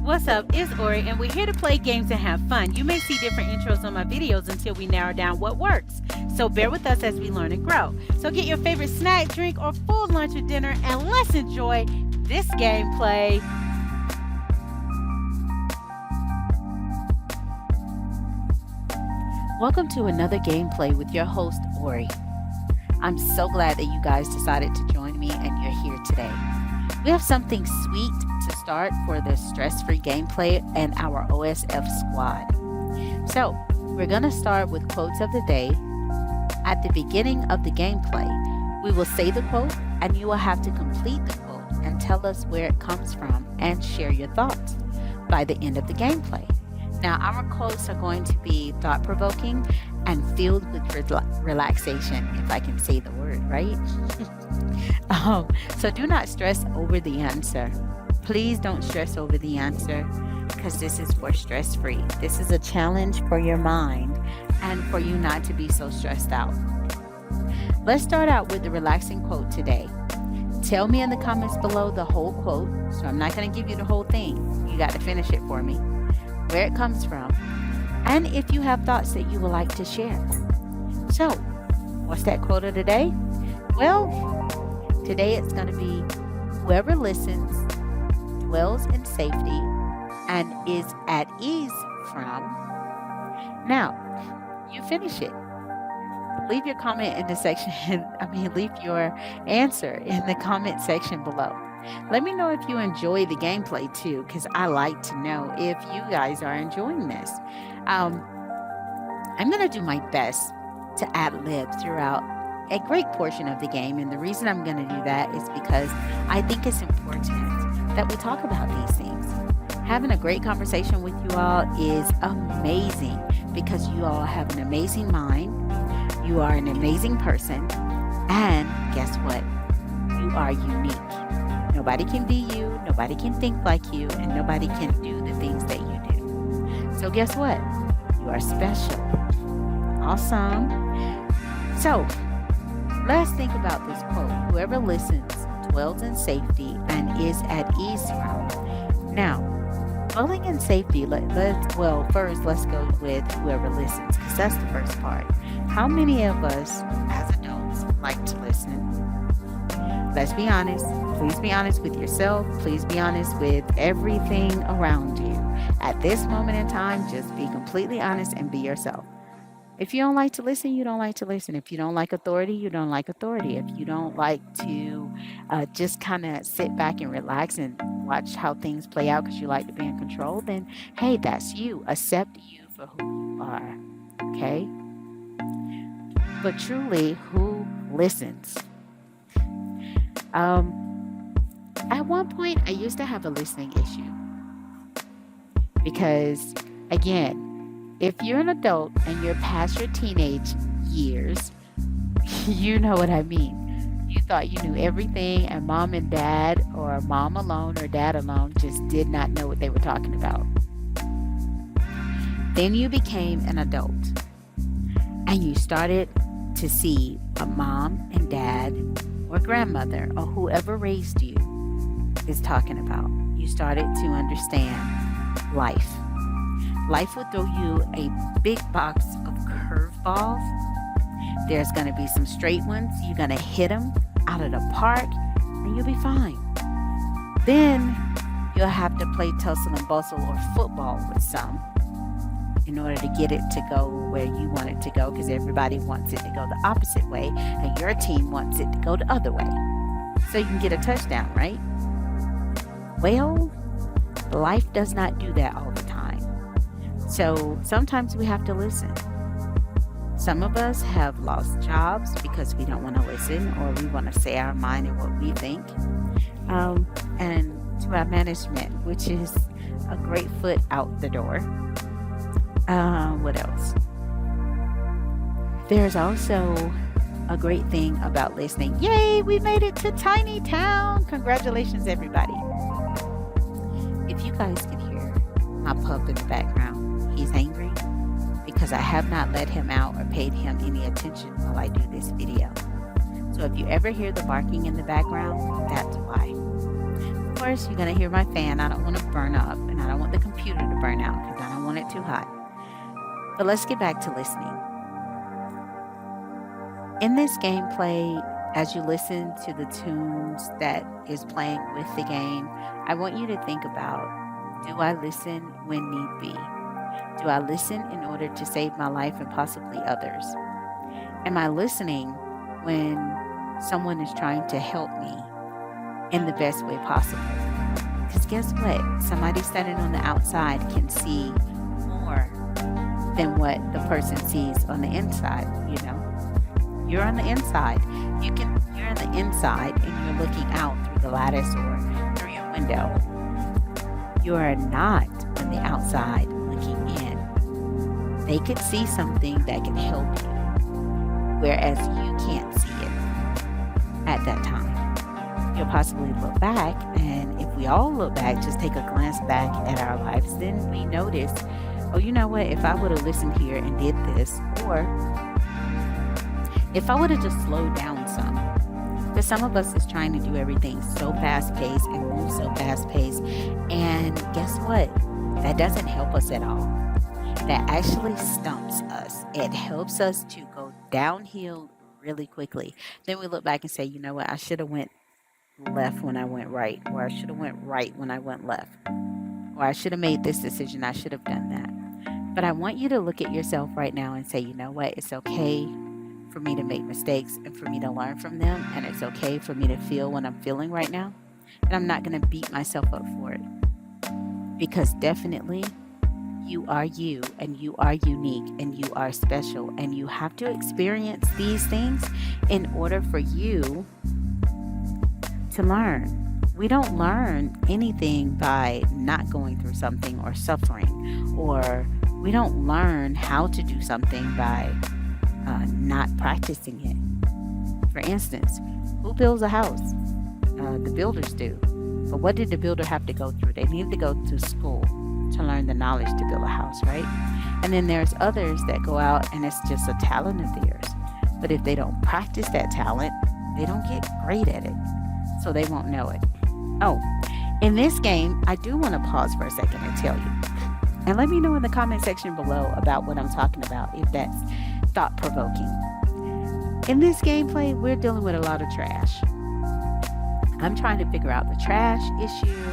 What's up? It's Ori, and we're here to play games and have fun. You may see different intros on my videos until we narrow down what works. So bear with us as we learn and grow. So get your favorite snack, drink, or full lunch or dinner, and let's enjoy this gameplay. Welcome to another gameplay with your host, Ori. I'm so glad that you guys decided to join me and you're here today. We have something sweet to start for the stress-free gameplay and our OSF squad. So, we're going to start with quotes of the day. At the beginning of the gameplay, we will say the quote and you will have to complete the quote and tell us where it comes from and share your thoughts by the end of the gameplay. Now, our quotes are going to be thought-provoking and filled with relaxation, if I can say the word, right? So do not stress over the answer. Please don't stress over the answer because this is for stress-free. This is a challenge for your mind and for you not to be so stressed out. Let's start out with the relaxing quote today. Tell me in the comments below the whole quote. So I'm not going to give you the whole thing. You got to finish it for me. Where it comes from, and if you have thoughts that you would like to share. So, what's that quote of the day? Well, today it's going to be, whoever listens dwells in safety and is at ease from. Now, you finish it. Leave your comment in the section, leave your answer in the comment section below. Let me know if you enjoy the gameplay too, because I like to know if you guys are enjoying this. I'm going to do my best to ad-lib throughout a great portion of the game, and the reason I'm going to do that is because I think it's important that we talk about these things. Having a great conversation with you all is amazing because you all have an amazing mind, you are an amazing person, and guess what? You are unique. Nobody can be you, nobody can think like you, and nobody can do the things that you do. So guess what? You are special. Awesome. So, let's think about this quote. Whoever listens dwells in safety and is at ease from. Now, dwelling in safety, first let's go with whoever listens, because that's the first part. How many of us as adults like to listen? Let's be honest. Please be honest with yourself. Please be honest with everything around you. At this moment in time, just be completely honest and be yourself. If you don't like to listen, you don't like to listen. If you don't like authority, you don't like authority. If you don't like to just kind of sit back and relax and watch how things play out because you like to be in control, then hey, that's you. Accept you for who you are. Okay? But truly, who listens? At one point, I used to have a listening issue because, again, if you're an adult and you're past your teenage years, you know what I mean. You thought you knew everything, and mom and dad, or mom alone or dad alone, just did not know what they were talking about. Then you became an adult, and you started to see a mom and dad or grandmother or whoever raised you is talking about. You started to understand life. Life will throw you a big box of curveballs. There's going to be some straight ones. You're going to hit them out of the park and you'll be fine. Then you'll have to play tussle and bustle or football with some in order to get it to go where you want it to go, because everybody wants it to go the opposite way and your team wants it to go the other way so you can get a touchdown, right? Well, life does not do that all the time. So sometimes we have to listen. Some of us have lost jobs because we don't want to listen, or we want to say our mind and what we think. And to our management, which is a great foot out the door. What else? There's also a great thing about listening. Yay, we made it to Tiny Town. Congratulations, everybody. If you guys can hear my pup in the background, he's angry because I have not let him out or paid him any attention while I do this video. So if you ever hear the barking in the background, that's why. course, you're going to hear my fan. I don't want to burn up, and I don't want the computer to burn out because I don't want it too hot. But let's get back to listening. In this gameplay, as you listen to the tunes that is playing with the game, I want you to think about, do I listen when need be? Do I listen in order to save my life and possibly others? Am I listening when someone is trying to help me in the best way possible? Because guess what? Somebody standing on the outside can see more than what the person sees on the inside, you know? You're on the inside. You're on the inside and you're looking out through the lattice or through your window. You are not on the outside looking in. They could see something that can help you, whereas you can't see it at that time. You'll possibly look back, and if we all look back, just take a glance back at our lives, then we notice, oh, you know what, if I would have listened here and did this, or if I would have just slowed down some. Because some of us is trying to do everything so fast-paced and move so fast-paced, and guess what? That doesn't help us at all. That actually stumps us. It helps us to go downhill really quickly. Then we look back and say, you know what, I should have went left when I went right, or I should have went right when I went left, or I should have made this decision, I should have done that. But I want you to look at yourself right now and say, you know what, it's okay for me to make mistakes and for me to learn from them, and it's okay for me to feel what I'm feeling right now, and I'm not going to beat myself up for it, because definitely you are you, and you are unique, and you are special, and you have to experience these things in order for you to learn. We don't learn anything by not going through something or suffering, or we don't learn how to do something by not practicing it. For instance, who builds a house? The builders do. But what did the builder have to go through? They need to go to school to learn the knowledge to build a house, right? And then there's others that go out and it's just a talent of theirs. But if they don't practice that talent, they don't get great at it. So they won't know it. Oh, in this game, I do want to pause for a second and tell you. And let me know in the comment section below about what I'm talking about, if that's thought-provoking. In this gameplay, we're dealing with a lot of trash. I'm trying to figure out the trash issue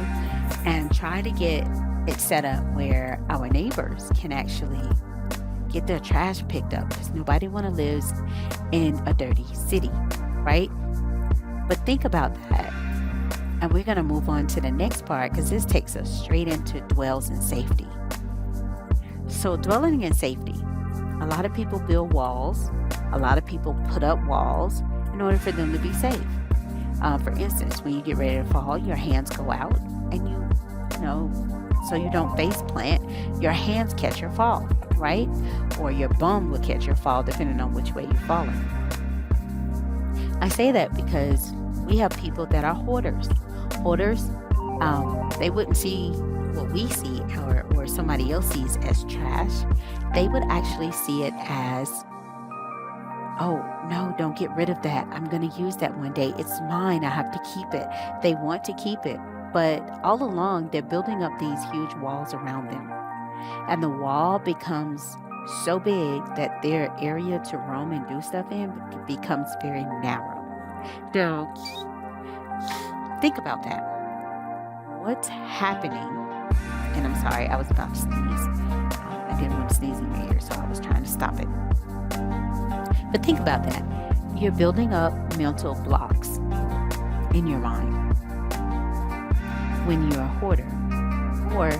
and try to get it set up where our neighbors can actually get their trash picked up, because nobody want to live in a dirty city, right? But think about that. And we're going to move on to the next part, because this takes us straight into dwells in safety. So dwelling in safety, a lot of people build walls. A lot of people put up walls in order for them to be safe. For instance, when you get ready to fall, your hands go out, and you know, so you don't face plant, your hands catch your fall, right? Or your bum will catch your fall, depending on which way you're falling. I say that because we have people that are hoarders. Hoarders, they wouldn't see what we see or somebody else sees as trash. They would actually see it as, oh, no, don't get rid of that. I'm going to use that one day. It's mine. I have to keep it. They want to keep it. But all along, they're building up these huge walls around them. And the wall becomes so big that their area to roam and do stuff in becomes very narrow. So, think about that. What's happening? And I'm sorry, I was about to sneeze. I didn't want to sneeze in your ear, so I was trying to stop it. But think about that. You're building up mental blocks in your mind when you're a hoarder. Or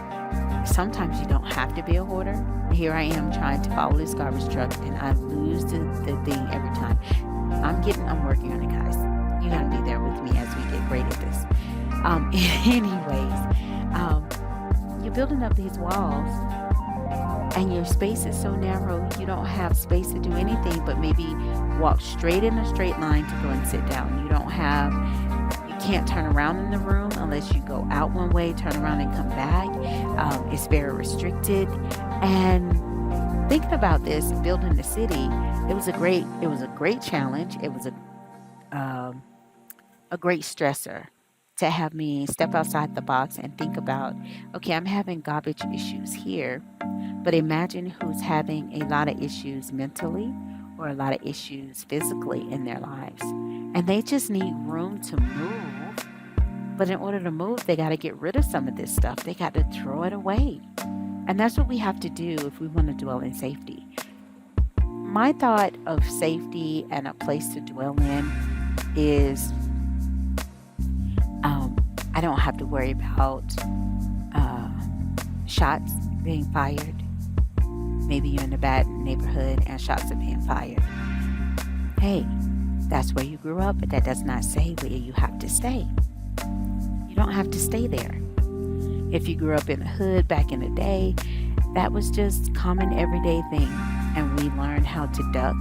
sometimes you don't have to be a hoarder. Here I am trying to follow this garbage truck, and I lose the thing every time. I'm working on it, guys. You gotta be there with me as we get great at this. You're building up these walls, and your space is so narrow, you don't have space to do anything but maybe walk straight in a straight line to go and sit down. You can't turn around in the room unless you go out one way, turn around and come back. It's very restricted. And thinking about this, building the city, it was a great challenge. It was a great stressor. to have me step outside the box and think about, okay, I'm having garbage issues here, but imagine who's having a lot of issues mentally or a lot of issues physically in their lives. And they just need room to move. But in order to move, they got to get rid of some of this stuff. They got to throw it away. And that's what we have to do if we want to dwell in safety. My thought of safety and a place to dwell in is I don't have to worry about shots being fired. Maybe you're in a bad neighborhood and shots are being fired. Hey, that's where you grew up, but that does not say where you have to stay. You don't have to stay there. If you grew up in the hood back in the day, that was just common everyday thing. And we learned how to duck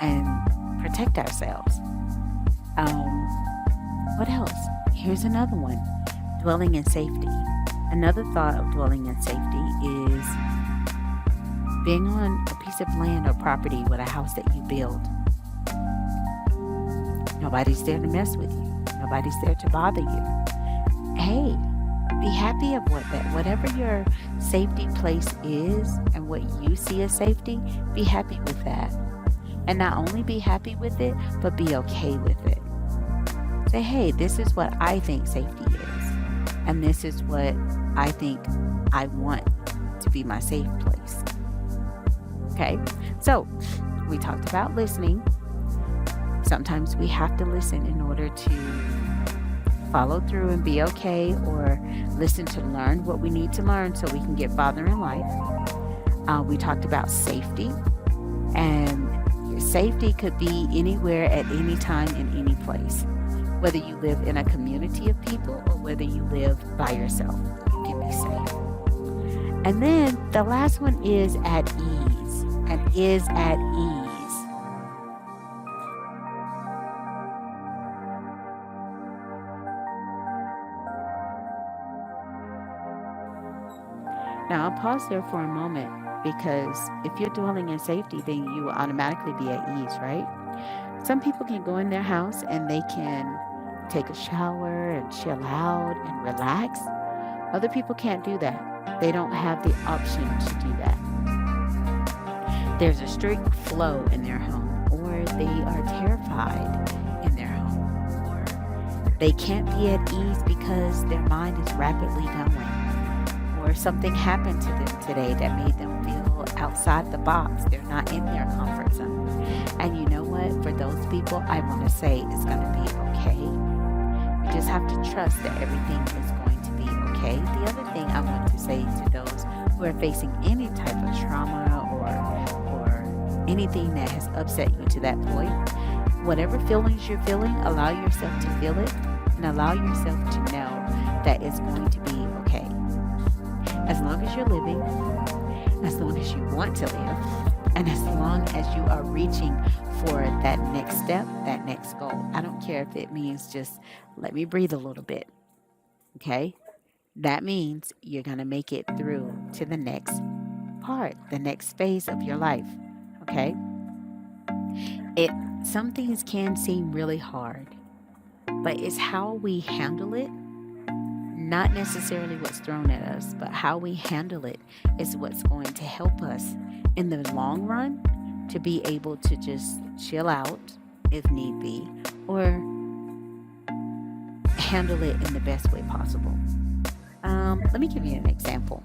and protect ourselves. What else? Here's another one. Dwelling in safety. Another thought of dwelling in safety is being on a piece of land or property with a house that you build. Nobody's there to mess with you. Nobody's there to bother you. Hey, be happy of whatever your safety place is and what you see as safety, be happy with that. And not only be happy with it, but be okay with it. Say, hey, this is what I think safety is. And this is what I think I want to be my safe place. Okay, so we talked about listening. Sometimes we have to listen in order to follow through and be okay, or listen to learn what we need to learn so we can get farther in life. We talked about safety, and safety could be anywhere at any time in any place. Whether you live in a community of people or whether you live by yourself, you can be safe. And then the last one is at ease, and is at ease. Now, I'll pause there for a moment, because if you're dwelling in safety, then you will automatically be at ease, right? Some people can go in their house and they can take a shower and chill out and relax. Other people can't do that. They don't have the option to do that. There's a strict flow in their home, or they are terrified in their home, or they can't be at ease because their mind is rapidly going, or something happened to them today that made them feel outside the box. They're not in their comfort zone. And you know what? For those people, I want to say it's going to be okay. You just have to trust that everything is going to be okay. The other thing I want to say to those who are facing any type of trauma or anything that has upset you to that point, whatever feelings you're feeling, allow yourself to feel it, and allow yourself to know that it's going to be okay. As long as you're living, as long as you want to live, and as long as you are reaching for that next step, that next goal. I don't care if it means just let me breathe a little bit. Okay? That means you're going to make it through to the next part, the next phase of your life. Okay? Some things can seem really hard, but it's how we handle it. Not necessarily what's thrown at us, but how we handle it is what's going to help us in the long run to be able to just chill out if need be, or handle it in the best way possible. Let me give you an example.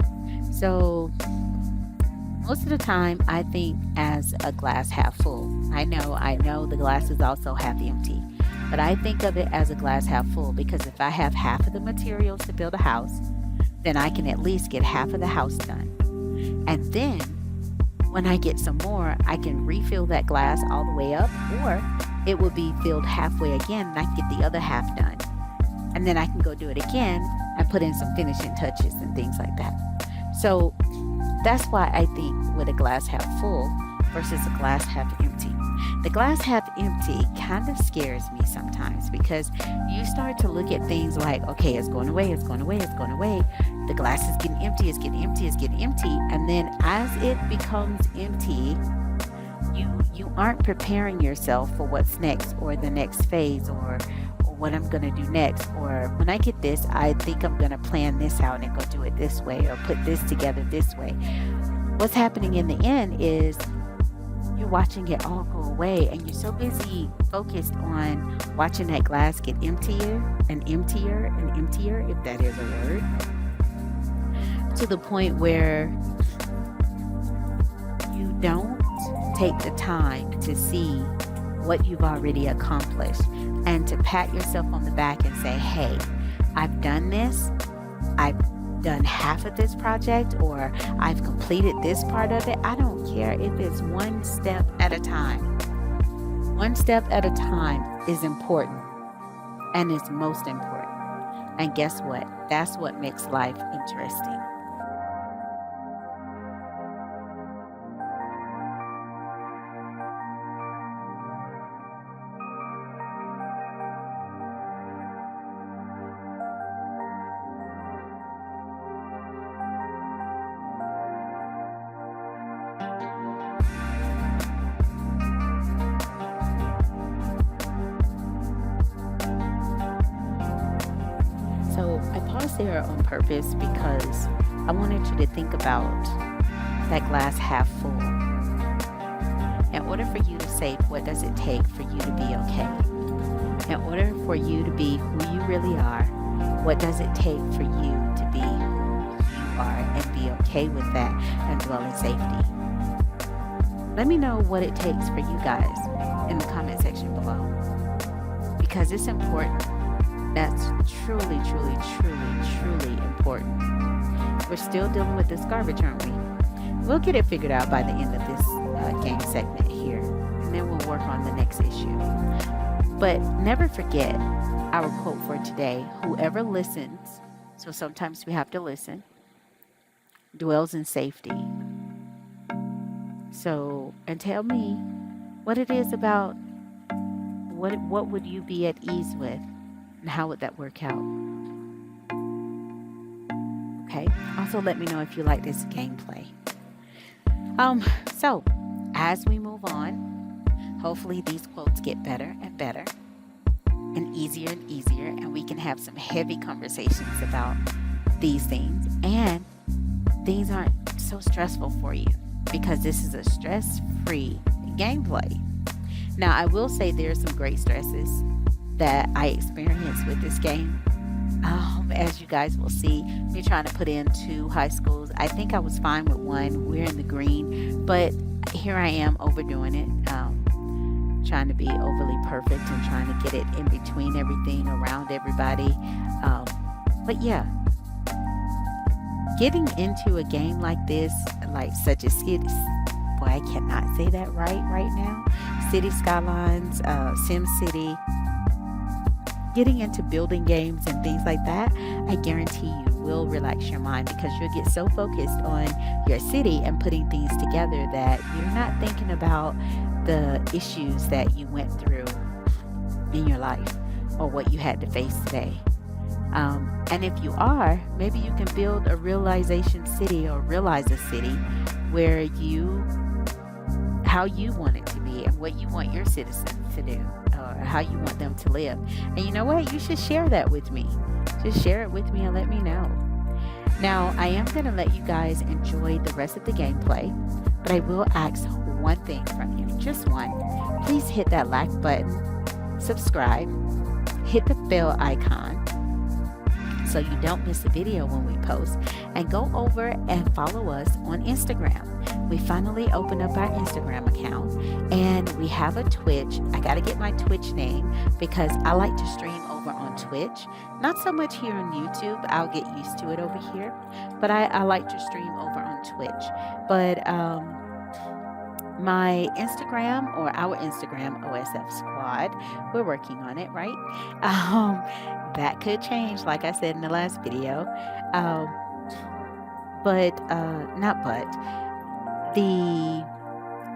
So most of the time I think as a glass half full. I know the glass is also half empty. But I think of it as a glass half full, because if I have half of the materials to build a house, then I can at least get half of the house done. And then when I get some more, I can refill that glass all the way up, or it will be filled halfway again and I can get the other half done. And then I can go do it again and put in some finishing touches and things like that. So that's why I think with a glass half full versus a glass half empty. The glass half empty kind of scares me sometimes, because you start to look at things like, okay, it's going away, it's going away, it's going away. The glass is getting empty, it's getting empty, it's getting empty. And then as it becomes empty, you aren't preparing yourself for what's next, or the next phase, or what I'm going to do next, or when I get this, I think I'm going to plan this out and go do it this way, or put this together this way. What's happening in the end is you're watching it all go away, and you're so busy focused on watching that glass get emptier and emptier and emptier, if that is a word, to the point where you don't take the time to see what you've already accomplished and to pat yourself on the back and say, hey, I've done this. I've done half of this project, or I've completed this part of it. I don't care if it's one step at a time. One step at a time is important and is most important. And guess what? That's what makes life interesting. So I paused there on purpose because I wanted you to think about that glass half full. In order for you to say, what does it take for you to be okay? In order for you to be who you really are, what does it take for you to be who you are and be okay with that and dwell in safety? Let me know what it takes for you guys in the comment section below, because it's important. That's truly, truly, truly, truly important. We're still dealing with this garbage, aren't we? We'll get it figured out by the end of this game segment here, and then we'll work on the next issue. But never forget our quote for today: whoever listens, so sometimes we have to listen, dwells in safety. So, and tell me what it is about, what would you be at ease with? And how would that work out? Okay. Also, let me know if you like this gameplay. So as we move on, hopefully these quotes get better and better and easier, and we can have some heavy conversations about these things, and things aren't so stressful for you, because this is a stress-free gameplay. Now, I will say there's some great stresses that I experienced with this game. As you guys will see, me trying to put in 2 high schools. I think I was fine with one. We're in the green, but here I am overdoing it, trying to be overly perfect and trying to get it in between everything, around everybody. But yeah, getting into a game like this, like such as Cities, boy, I cannot say that right now. City Skylines, SimCity. Getting into building games and things like that, I guarantee you will relax your mind, because you'll get so focused on your city and putting things together that you're not thinking about the issues that you went through in your life or what you had to face today. And if you are, maybe you can build a realization city, or realize a city where how you want it to be and what you want your citizens to do, or how you want them to live. And you know what? You should share that with me. Just share it with me and let me know. Now, I am going to let you guys enjoy the rest of the gameplay, but I will ask one thing from you, just one. Please hit that like button, subscribe, hit the bell icon so you don't miss a video when we post, and go over and follow us on Instagram. We finally opened up our Instagram account, and we have a Twitch. I got to get my Twitch name, because I like to stream over on Twitch. Not so much here on YouTube. I'll get used to it over here, but I like to stream over on Twitch. But my Instagram, or our Instagram, OSF Squad, we're working on it, right? That could change, like I said in the last video. The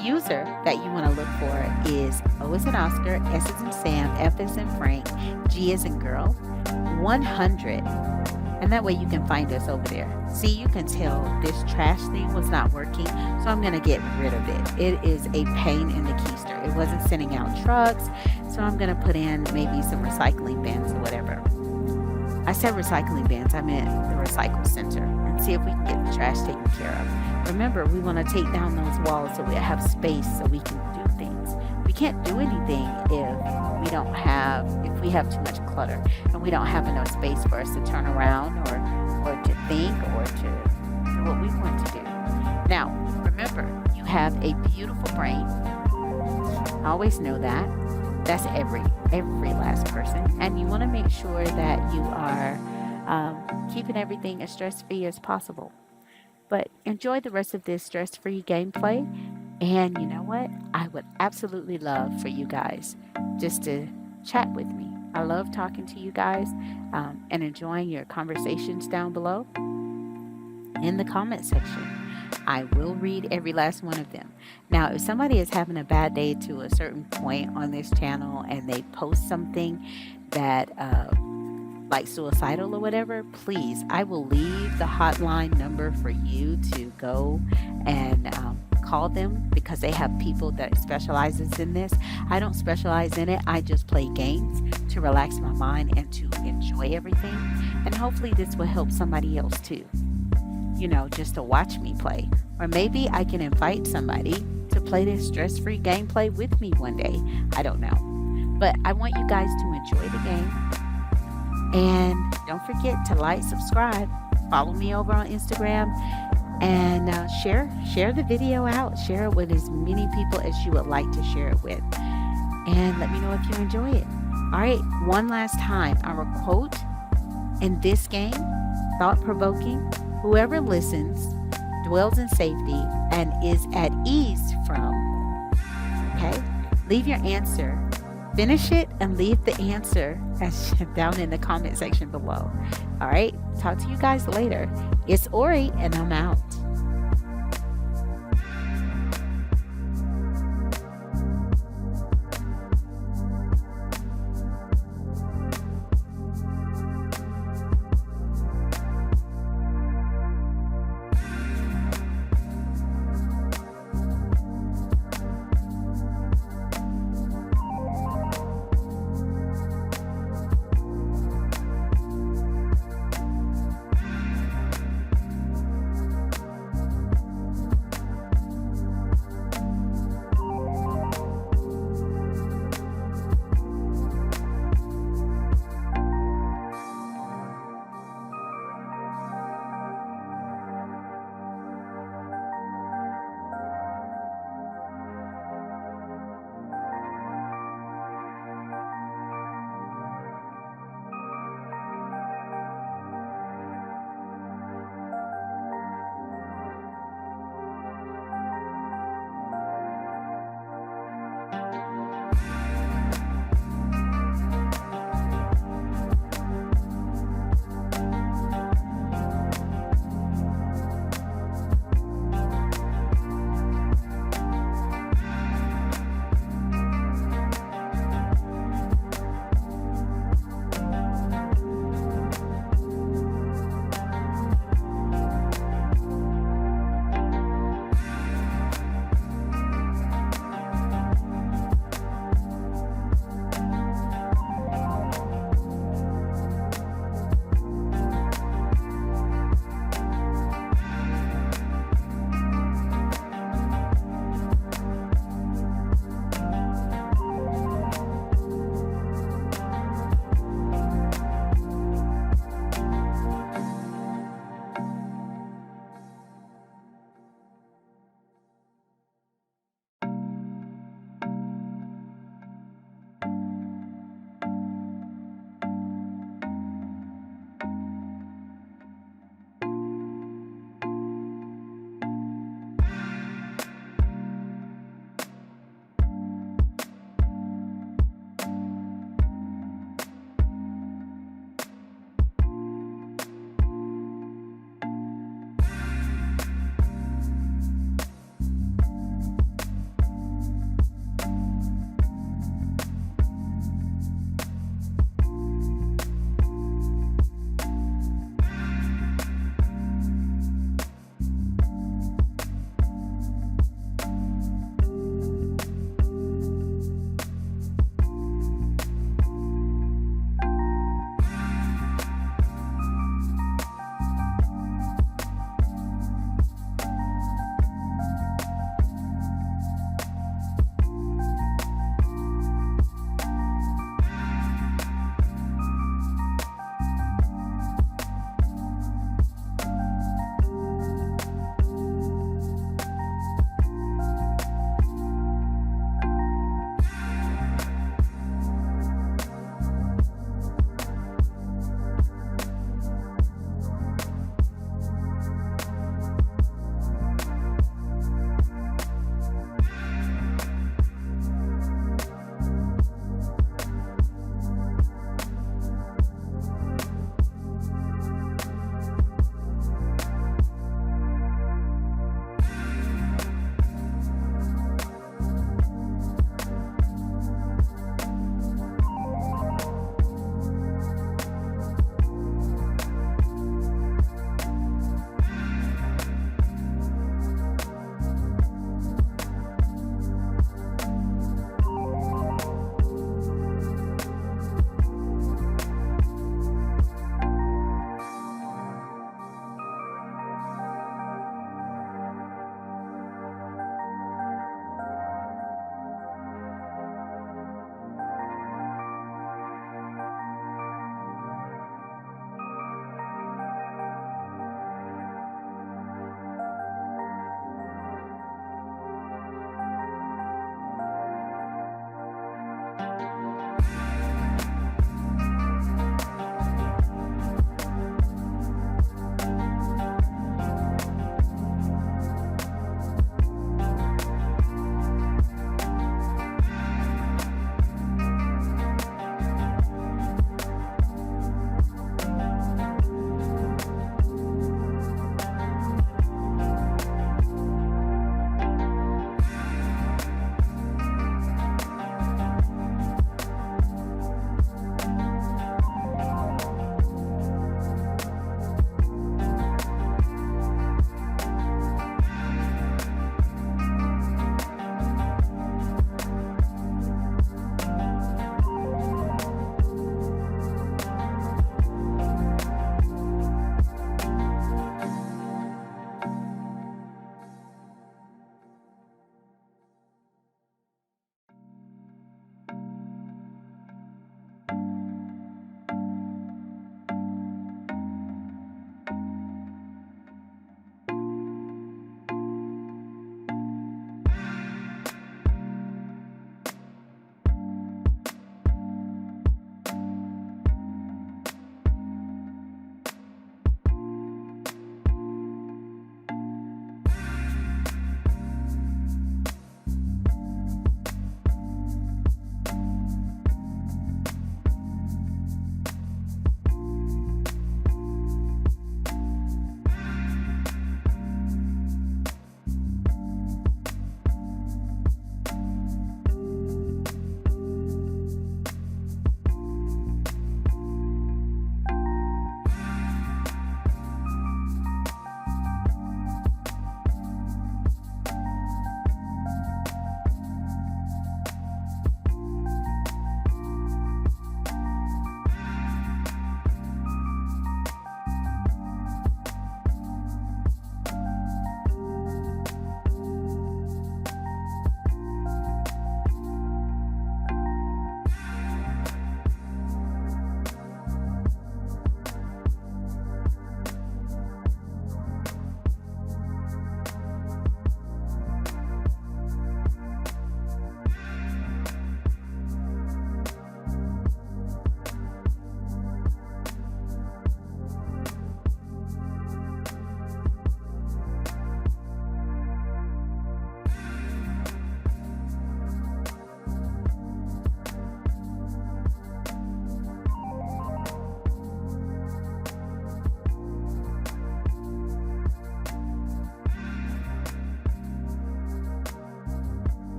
user that you want to look for is O as in Oscar, S as in Sam, F as in Frank, G as in Girl, 100. And that way you can find us over there. See, you can tell this trash thing was not working, so I'm going to get rid of it. It is a pain in the keister. It wasn't sending out trucks. So I'm going to put in maybe some recycling bins or whatever. I said recycling bins, I meant the recycle center, and see if we can get the trash taken care of. Remember, we want to take down those walls so we have space so we can do things. We can't do anything if we have too much clutter and we don't have enough space for us to turn around or to think or to do what we want to do. Now, remember, you have a beautiful brain. I always know that. That's every last person. And you want to make sure that you are keeping everything as stress-free as possible. But enjoy the rest of this stress-free gameplay. And you know what? I would absolutely love for you guys just to chat with me. I love talking to you guys and enjoying your conversations down below in the comment section. I will read every last one of them. Now, if somebody is having a bad day to a certain point on this channel and they post something that like suicidal or whatever, please, I will leave the hotline number for you to go and call them, because they have people that specializes in this. I don't specialize in it. I just play games to relax my mind and to enjoy everything. And hopefully this will help somebody else too. You know, just to watch me play. Or maybe I can invite somebody to play this stress-free gameplay with me one day. I don't know. But I want you guys to enjoy the game. And don't forget to like, subscribe, follow me over on Instagram, and share the video out. Share it with as many people as you would like to share it with. And let me know if you enjoy it. All right, one last time. Our quote in this game, thought-provoking: whoever listens dwells in safety and is at ease from. Okay? Leave your answer. Finish it and leave the answer down in the comment section below. All right? Talk to you guys later. It's Ori, and I'm out.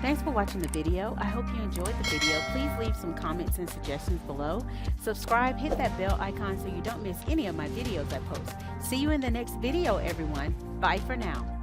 Thanks for watching the video. I hope you enjoyed the video. Please leave some comments and suggestions below. Subscribe, hit that bell icon so you don't miss any of my videos I post. See you in the next video, everyone. Bye for now.